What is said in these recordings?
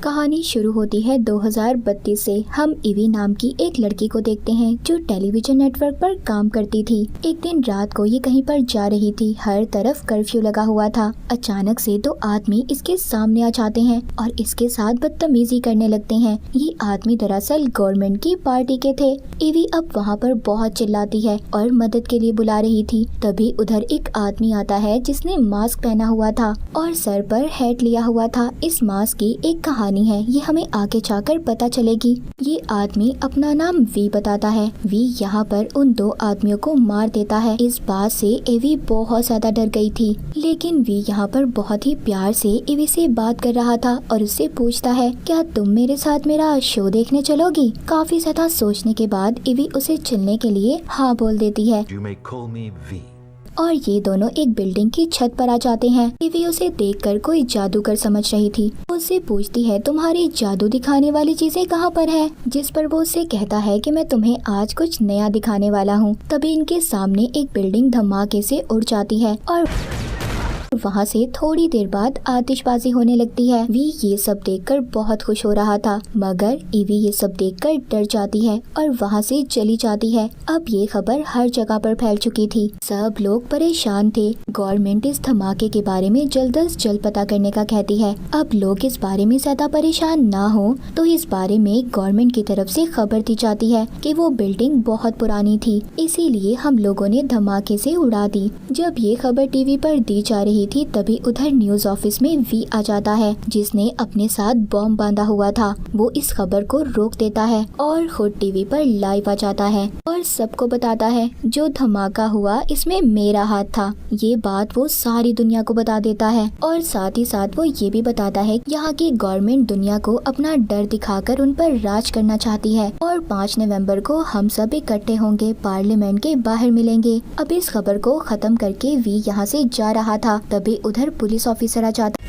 कहानी शुरू होती है 2032 से। हम ईवी नाम की एक लड़की को देखते हैं जो टेलीविजन नेटवर्क पर काम करती थी। एक दिन रात को ये कहीं पर जा रही थी, हर तरफ कर्फ्यू लगा हुआ था। अचानक से दो आदमी इसके सामने आ जाते हैं और इसके साथ बदतमीजी करने लगते हैं। ये आदमी दरअसल गवर्नमेंट की पार्टी के थे। ईवी अब वहाँ पर बहुत चिल्लाती है और मदद के लिए बुला रही थी। तभी उधर एक आदमी आता है जिसने मास्क पहना हुआ था और सर पर हैट लिया हुआ था। इस मास्क की एक कहानी है, ये हमें आगे जाकर पता चलेगी। ये आदमी अपना नाम वी बताता है। वी यहाँ पर उन दो आदमियों को मार देता है। इस बात से एवी बहुत ज्यादा डर गई थी, लेकिन वी यहाँ पर बहुत ही प्यार से एवी से बात कर रहा था और उससे पूछता है, क्या तुम मेरे साथ मेरा शो देखने चलोगी? काफी ज्यादा सोचने के बाद एवी उसे चलने के लिए हाँ बोल देती है और ये दोनों एक बिल्डिंग की छत पर आ जाते हैं। ईवी उसे देखकर कोई जादूगर समझ रही थी। उससे पूछती है, तुम्हारी जादू दिखाने वाली चीजें कहाँ पर है? जिस पर वो उससे कहता है कि मैं तुम्हें आज कुछ नया दिखाने वाला हूँ। तभी इनके सामने एक बिल्डिंग धमाके से उड़ जाती है और वहाँ से थोड़ी देर बाद आतिशबाजी होने लगती है। वी ये सब देखकर बहुत खुश हो रहा था, मगर ईवी ये सब देखकर डर जाती है और वहाँ से चली जाती है। अब ये खबर हर जगह पर फैल चुकी थी। सब लोग परेशान थे। गवर्नमेंट इस धमाके के बारे में जल्द अज जल्द पता करने का कहती है। अब लोग इस बारे में ज्यादा परेशान ना हो तो इस बारे में गवर्नमेंट की तरफ से खबर दी जाती है कि वो बिल्डिंग बहुत पुरानी थी, इसीलिए हम लोगों ने धमाके से उड़ा दी। जब ये खबर टीवी पर दी जा रही थी तभी उधर न्यूज ऑफिस में वी आ जाता है, जिसने अपने साथ बॉम्ब बांधा हुआ था। वो इस खबर को रोक देता है और खुद टीवी पर लाइव आ जाता है और सबको बताता है, जो धमाका हुआ इसमें मेरा हाथ था। ये बात वो सारी दुनिया को बता देता है और साथ ही साथ वो ये भी बताता है यहाँ की गवर्नमेंट दुनिया को अपना डर दिखाकर उन पर राज करना चाहती है और 5 नवंबर को हम सब इकट्ठे होंगे, पार्लियामेंट के बाहर मिलेंगे। अब इस खबर को खत्म करके वी यहाँ से जा रहा था, तभी उधर पुलिस ऑफिसर आ जाता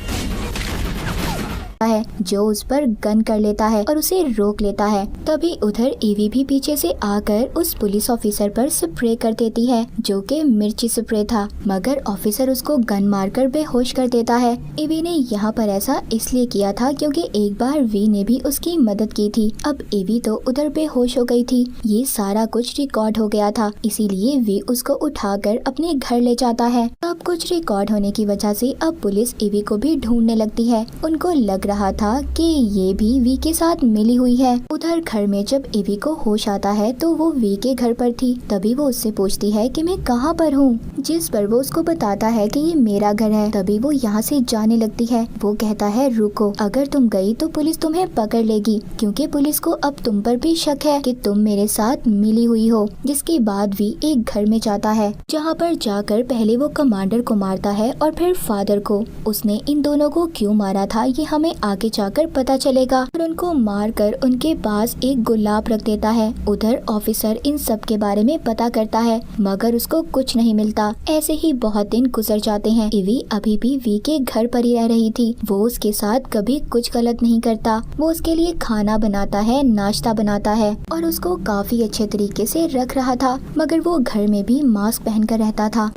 है जो उस पर गन कर लेता है और उसे रोक लेता है। तभी उधर ईवी भी पीछे से आकर उस पुलिस ऑफिसर पर स्प्रे कर देती है, जो कि मिर्ची स्प्रे था, मगर ऑफिसर उसको गन मारकर बेहोश कर देता है। ईवी ने यहाँ पर ऐसा इसलिए किया था क्योंकि एक बार वी ने भी उसकी मदद की थी। अब ईवी तो उधर बेहोश हो गई थी। ये सारा कुछ रिकॉर्ड हो गया था, इसीलिए वी उसको उठाकर अपने घर ले जाता है। अब कुछ रिकॉर्ड होने की वजह से अब पुलिस ईवी को भी ढूंढने लगती है। उनको लग रहा था कि ये भी वी के साथ मिली हुई है। उधर घर में जब ईवी को होश आता है तो वो वी के घर पर थी। तभी वो उससे पूछती है कि मैं कहाँ पर हूँ, जिस पर वो उसको बताता है कि ये मेरा घर है। तभी वो यहाँ से जाने लगती है। वो कहता है, रुको, अगर तुम गई तो पुलिस तुम्हें पकड़ लेगी, क्योंकि पुलिस को अब तुम पर भी शक है कि तुम मेरे साथ मिली हुई हो। जिसके बाद वी एक घर में जाता है, जहाँ पर जाकर पहले वो कमांडर को मारता है और फिर फादर को। उसने इन दोनों को क्यों मारा था ये हमें आगे जाकर पता चलेगा। और उनको मारकर उनके पास एक गुलाब रख देता है। उधर ऑफिसर इन सब के बारे में पता करता है, मगर उसको कुछ नहीं मिलता। ऐसे ही बहुत दिन गुजर जाते हैं। ईवी अभी भी वी के घर पर ही रह रही थी। वो उसके साथ कभी कुछ गलत नहीं करता। वो उसके लिए खाना बनाता है, नाश्ता बनाता है और उसको काफी अच्छे तरीके से रख रहा था, मगर वो घर में भी मास्क पहनकर रहता था।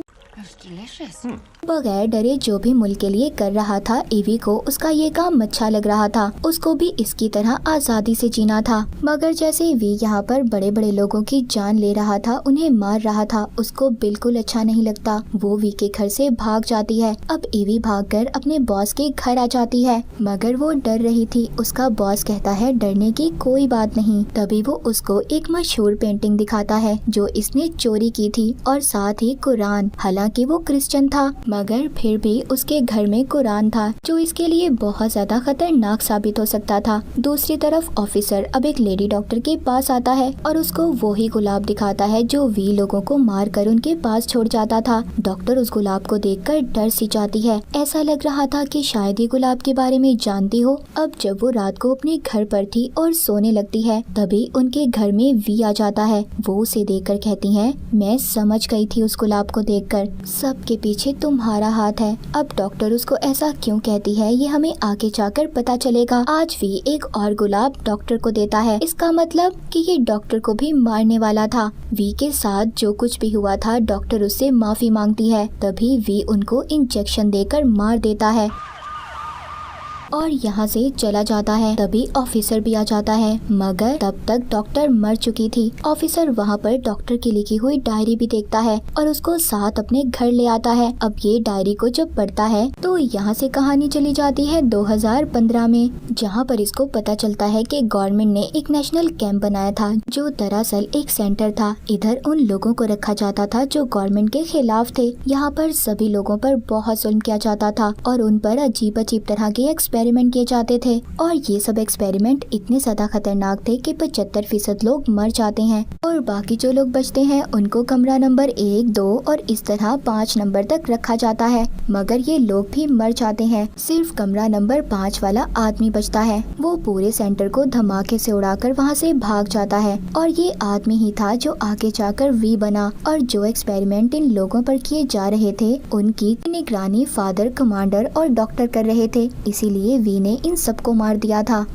बगैर डरे जो भी मुल्क के लिए कर रहा था, ईवी को उसका ये काम अच्छा लग रहा था। उसको भी इसकी तरह आजादी से जीना था, मगर जैसे वी यहाँ पर बड़े बड़े लोगों की जान ले रहा था, उन्हें मार रहा था, उसको बिल्कुल अच्छा नहीं लगता। वो वी के घर से भाग जाती है। अब ईवी भागकर अपने बॉस के घर आ जाती है, मगर वो डर रही थी। उसका बॉस कहता है, डरने की कोई बात नहीं। तभी वो उसको एक मशहूर पेंटिंग दिखाता है जो इसने चोरी की थी और साथ ही कुरान। हालांकि वो क्रिश्चियन था, मगर फिर भी उसके घर में कुरान था, जो इसके लिए बहुत ज्यादा खतरनाक साबित हो सकता था। दूसरी तरफ ऑफिसर अब एक लेडी डॉक्टर के पास आता है और उसको वो ही गुलाब दिखाता है जो वी लोगों को मार कर उनके पास छोड़ जाता था। डॉक्टर उस गुलाब को देखकर डर सी जाती है। ऐसा लग रहा था कि शायद ये गुलाब के बारे में जानती हो। अब जब वो रात को अपने घर पर थी और सोने लगती है, तभी उनके घर में वी आ जाता है। वो उसे देखकर कहती है, मैं समझ गई थी उस गुलाब को देखकर, सबके पीछे तुम्हारा हाथ है। अब डॉक्टर उसको ऐसा क्यों कहती है ये हमें आगे जाकर पता चलेगा। आज भी एक और गुलाब डॉक्टर को देता है। इसका मतलब कि ये डॉक्टर को भी मारने वाला था। वी के साथ जो कुछ भी हुआ था, डॉक्टर उससे माफी मांगती है। तभी वी उनको इंजेक्शन देकर मार देता है। और यहाँ से चला जाता है। तभी ऑफिसर भी आ जाता है, मगर तब तक डॉक्टर मर चुकी थी। ऑफिसर वहाँ पर डॉक्टर की लिखी हुई डायरी भी देखता है और उसको साथ अपने घर ले आता है। अब ये डायरी को जब पढ़ता है तो यहाँ से कहानी चली जाती है 2015 में, जहाँ पर इसको पता चलता है कि गवर्नमेंट ने एक नेशनल कैंप बनाया था जो दरअसल एक सेंटर था। इधर उन लोगों को रखा जाता था जो गवर्नमेंट के खिलाफ थे। यहाँ पर सभी लोगों पर बहुत जुल्म किया जाता था और उन पर अजीब अजीब तरह के एक्सपेरिमेंट किए जाते थे और ये सब एक्सपेरिमेंट इतने ज्यादा खतरनाक थे कि 75% लोग मर जाते हैं और बाकी जो लोग बचते हैं उनको कमरा नंबर 1, 2 और इस तरह 5 नंबर तक रखा जाता है। मगर ये लोग भी मर जाते हैं। सिर्फ कमरा नंबर 5 वाला आदमी बचता है। वो पूरे सेंटर को धमाके से उड़ाकर वहाँ से भाग जाता है और ये आदमी ही था जो आगे जाकर वी बना और जो एक्सपेरिमेंट इन लोगों पर किए जा रहे थे उनकी निगरानी फादर, कमांडर और डॉक्टर कर रहे थे। इसीलिए वी ने इन सबको मार दिया था।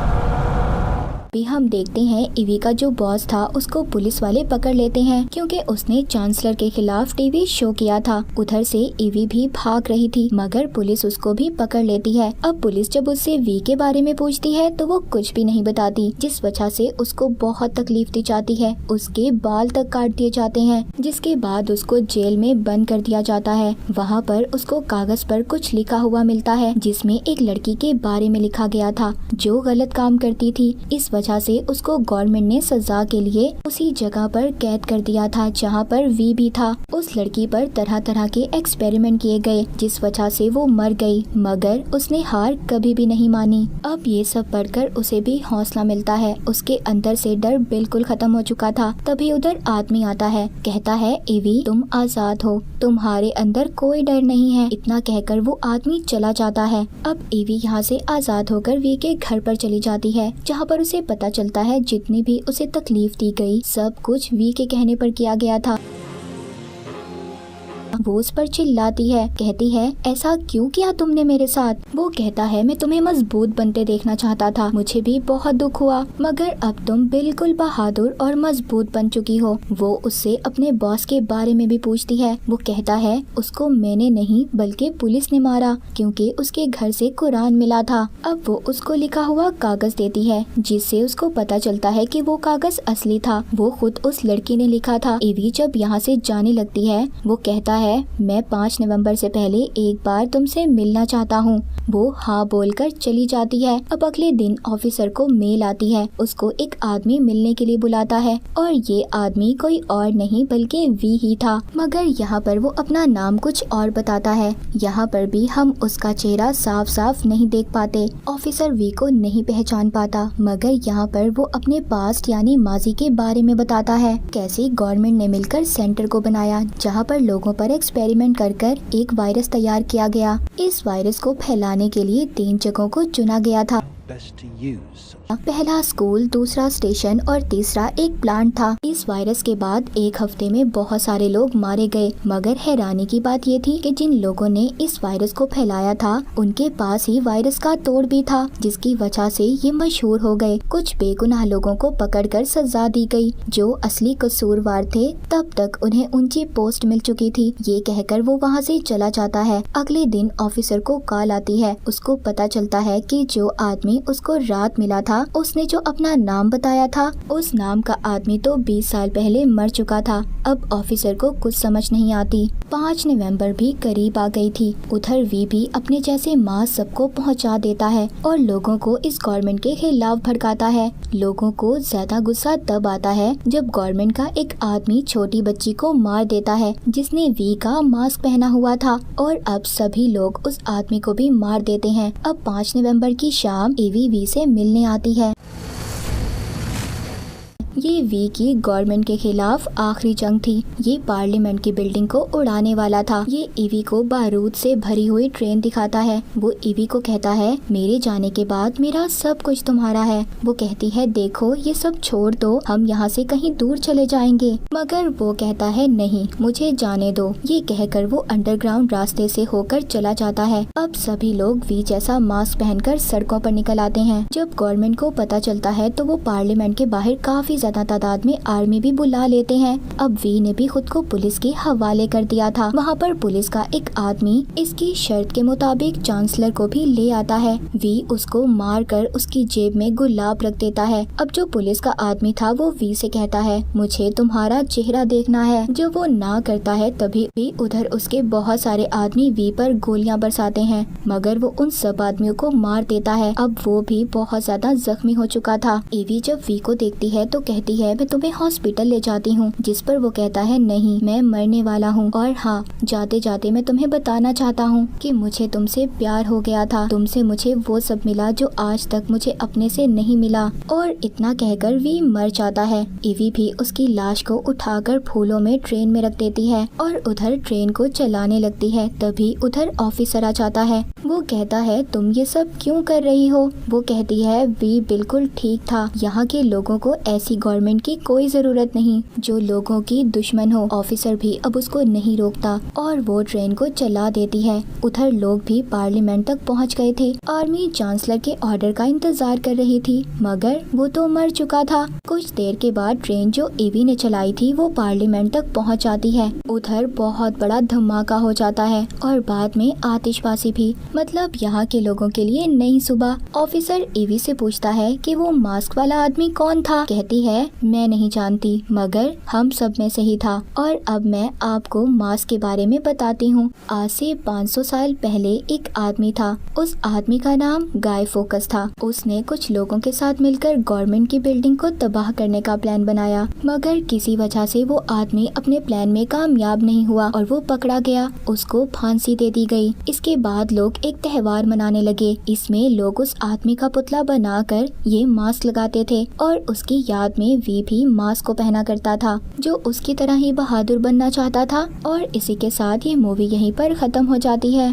भी हम देखते हैं ईवी का जो बॉस था उसको पुलिस वाले पकड़ लेते हैं क्योंकि उसने चांसलर के खिलाफ टीवी शो किया था। उधर से ईवी भी भाग रही थी मगर पुलिस उसको भी पकड़ लेती है। अब पुलिस जब उससे वी के बारे में पूछती है तो वो कुछ भी नहीं बताती, जिस वजह से उसको बहुत तकलीफ दी जाती है। उसके बाल तक काट दिए जाते हैं, जिसके बाद उसको जेल में बंद कर दिया जाता है। वहाँ पर उसको कागज पर कुछ लिखा हुआ मिलता है जिसमें एक लड़की के बारे में लिखा गया था जो गलत काम करती थी। इस वजह से उसको गवर्नमेंट ने सजा के लिए उसी जगह पर कैद कर दिया था जहाँ पर वी भी था। उस लड़की पर तरह तरह के एक्सपेरिमेंट किए गए जिस वजह से वो मर गई, मगर उसने हार कभी भी नहीं मानी। अब ये सब पढ़कर उसे भी हौसला मिलता है। उसके अंदर से डर बिल्कुल खत्म हो चुका था। तभी उधर आदमी आता है, कहता है ईवी तुम आजाद हो, तुम्हारे अंदर कोई डर नहीं है। इतना कहकर वो आदमी चला जाता है। अब ईवी यहाँ से आजाद होकर वी के घर पर चली जाती है जहाँ पर उसे पता चलता है जितनी भी उसे तकलीफ दी गई सब कुछ वी के कहने पर किया गया था। वो उस पर चिल्लाती है, कहती है ऐसा क्यों किया तुमने मेरे साथ। वो कहता है मैं तुम्हें मजबूत बनते देखना चाहता था, मुझे भी बहुत दुख हुआ, मगर अब तुम बिल्कुल बहादुर और मजबूत बन चुकी हो। वो उससे अपने बॉस के बारे में भी पूछती है। वो कहता है उसको मैंने नहीं बल्कि पुलिस ने मारा क्योंकि उसके घर से कुरान मिला था। अब वो उसको लिखा हुआ कागज देती है जिससे उसको पता चलता है कि वो कागज असली था, वो खुद उस लड़की ने लिखा था। ईवी जब यहाँ से जाने लगती है वो कहता है मैं 5 नवंबर से पहले एक बार तुमसे मिलना चाहता हूँ। वो हाँ बोलकर चली जाती है। अब अगले दिन ऑफिसर को मेल आती है, उसको एक आदमी मिलने के लिए बुलाता है और ये आदमी कोई और नहीं बल्कि वी ही था, मगर यहाँ पर वो अपना नाम कुछ और बताता है। यहाँ पर भी हम उसका चेहरा साफ साफ नहीं देख पाते। ऑफिसर वी को नहीं पहचान पाता, मगर यहाँ पर वो अपने पास्ट यानी माजी के बारे में बताता है, कैसे गवर्नमेंट ने मिलकर सेंटर को बनाया जहाँ पर लोगों पर एक्सपेरिमेंट कर एक वायरस तैयार किया गया। इस वायरस को फैलाने के लिए 3 जगहों को चुना गया था। पहला स्कूल, दूसरा स्टेशन और तीसरा एक प्लांट था। इस वायरस के बाद एक हफ्ते में बहुत सारे लोग मारे गए, मगर हैरानी की बात ये थी कि जिन लोगों ने इस वायरस को फैलाया था उनके पास ही वायरस का तोड़ भी था, जिसकी वजह से ये मशहूर हो गए। कुछ बेगुनाह लोगों को पकड़कर सजा दी गई जो असली कसूरवार थे। तब तक उन्हें ऊंची पोस्ट मिल चुकी थी। ये कहकर वो वहाँ से चला जाता है। अगले दिन ऑफिसर को कॉल आती है। उसको पता चलता है कि जो आदमी उसको रात मिला था उसने जो अपना नाम बताया था उस नाम का आदमी तो 20 साल पहले मर चुका था। अब ऑफिसर को कुछ समझ नहीं आती। 5 नवंबर भी करीब आ गई थी। उधर वी भी अपने जैसे मास सबको पहुंचा देता है और लोगों को इस गवर्नमेंट के खिलाफ भड़काता है। लोगों को ज्यादा गुस्सा तब आता है जब गवर्नमेंट का एक आदमी छोटी बच्ची को मार देता है जिसने वी का मास्क पहना हुआ था, और अब सभी लोग उस आदमी को भी मार देते हैं। अब 5 नवंबर की शाम ईवी वी से मिलने आती है। ये वी की गवर्नमेंट के खिलाफ आखिरी जंग थी। ये पार्लियामेंट की बिल्डिंग को उड़ाने वाला था। ये ईवी को बारूद से भरी हुई ट्रेन दिखाता है। वो ईवी को कहता है मेरे जाने के बाद मेरा सब कुछ तुम्हारा है। वो कहती है देखो ये सब छोड़ दो, हम यहाँ से कहीं दूर चले जाएंगे, मगर वो कहता है नहीं, मुझे जाने दो। ये कहकर वो अंडरग्राउंड रास्ते से होकर चला जाता है। अब सभी लोग वी जैसा मास्क पहनकर सड़कों पर निकल आते हैं। जब गवर्नमेंट को पता चलता है तो वो पार्लियामेंट के बाहर काफी ज्यादा तादाद में आर्मी भी बुला लेते हैं। अब वी ने भी खुद को पुलिस के हवाले कर दिया था। वहाँ पर पुलिस का एक आदमी इसकी शर्त के मुताबिक चांसलर को भी ले आता है। वी उसको मार कर उसकी जेब में गुलाब रख देता है। अब जो पुलिस का आदमी था वो वी से कहता है, मुझे तुम्हारा चेहरा देखना है। जो वो ना करता है तभी भी उधर उसके बहुत सारे आदमी वी पर गोलियां बरसाते हैं, मगर वो उन सब आदमियों को मार देता है। अब वो भी बहुत ज्यादा जख्मी हो चुका था। ईवी जब वी को देखती है तो कहती है, मैं तुम्हें हॉस्पिटल ले जाती हूँ। जिस पर वो कहता है, नहीं, मैं मरने वाला हूँ, और हाँ, जाते जाते मैं तुम्हें बताना चाहता हूँ कि मुझे तुमसे प्यार हो गया था। तुमसे मुझे वो सब मिला जो आज तक मुझे अपने से नहीं मिला। और इतना कहकर वी मर जाता है। ईवी भी उसकी लाश को उठाकर फूलों में ट्रेन में रख देती है और उधर ट्रेन को चलाने लगती है। तभी उधर ऑफिसर आ जाता है। वो कहता है, तुम ये सब क्यों कर रही हो? वो कहती है, वी बिल्कुल ठीक था। यहाँ के लोगों को ऐसी गवर्नमेंट की कोई जरूरत नहीं जो लोगों की दुश्मन हो। ऑफिसर भी अब उसको नहीं रोकता और वो ट्रेन को चला देती है। उधर लोग भी पार्लियामेंट तक पहुँच गए थे। आर्मी चांसलर के ऑर्डर का इंतजार कर रही थी, मगर वो तो मर चुका था। कुछ देर के बाद ट्रेन जो ईवी ने चलाई थी वो पार्लियामेंट तक पहुँच जाती है। उधर बहुत बड़ा धमाका हो जाता है और बाद में आतिशबाजी भी। मतलब यहाँ के लोगों के लिए नई सुबह। ऑफिसर ईवी से पूछता है कि वो मास्क वाला आदमी कौन था? कहती है, मैं नहीं जानती, मगर हम सब में से ही था। और अब मैं आपको मास्क के बारे में बताती हूँ। आज से 500 साल पहले एक आदमी था। उस आदमी का नाम गाय फोकस था। उसने कुछ लोगों के साथ मिलकर गवर्नमेंट की बिल्डिंग को तबाह करने का प्लान बनाया, मगर किसी वजह से वो आदमी अपने प्लान में कामयाब नहीं हुआ और वो पकड़ा गया। उसको फांसी दे दी गई। इसके बाद लोग एक त्योहार मनाने लगे। इसमें लोग उस आदमी का पुतला बनाकर ये मास्क लगाते थे और उसकी याद में वी भी मास्क को पहना करता था, जो उसकी तरह ही बहादुर बनना चाहता था। और इसी के साथ ये मूवी यहीं पर खत्म हो जाती है।